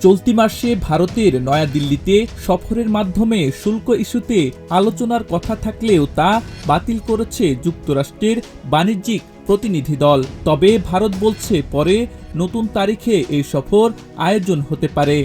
চলতি মাসে ভারতের নয়াদিল্লিতে সফরের মাধ্যমে শুল্ক ইস্যুতে আলোচনার কথা থাকলেও তা বাতিল করেছে যুক্তরাষ্ট্রের বাণিজ্যিক প্রতিনিধি দল। তবে ভারত বলছে পরে নতুন তারিখে এই সফর আয়োজন হতে পারে।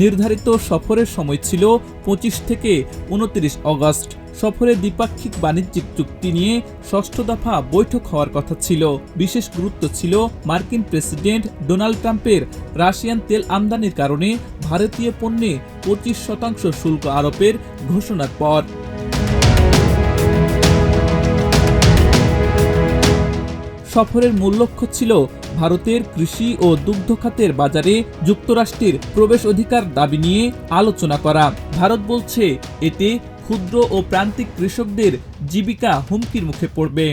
নির্ধারিত সফরের সময় ছিল ২৫ থেকে ২৯ অগস্ট। সফরে দ্বিপাক্ষিক বাণিজ্যিক চুক্তি নিয়ে ষষ্ঠ দফা বৈঠক হওয়ার কথা ছিল। বিশেষ গুরুত্ব ছিল মার্কিন প্রেসিডেন্ট ডোনাল্ড ট্রাম্পের রাশিয়ান তেল আমদানির কারণে ভারতীয় পণ্যে ২৫% শুল্ক আরোপের ঘোষণার পর। সফরের মূল লক্ষ্য ছিল ভারতের কৃষি ও দুগ্ধ খাতের বাজারে যুক্তরাষ্ট্রের প্রবেশ অধিকার দাবি নিয়ে আলোচনা করা। ভারত বলছে এতে ক্ষুদ্র ও প্রান্তিক কৃষকদের জীবিকা হুমকির মুখে পড়বে।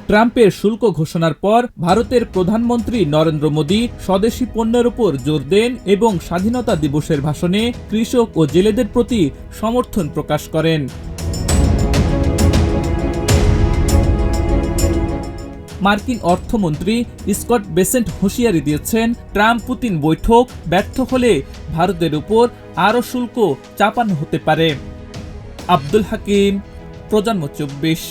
ট্রাম্পের শুল্ক ঘোষণার পর ভারতের প্রধানমন্ত্রী নরেন্দ্র মোদী স্বদেশি পণ্যের উপর জোর দেন এবং স্বাধীনতা দিবসের ভাষণে কৃষক ও জেলেদের প্রতি সমর্থন প্রকাশ করেন। মার্কিন অর্থমন্ত্রী স্কট বেসেন্ট হুঁশিয়ারি দিয়েছেন, ট্রাম্প পুতিন বৈঠক ব্যর্থ হলে ভারতের উপর আরও শুল্ক চাপানো হতে পারে। আব্দুল হাকিম, প্রজন্ম ২৪।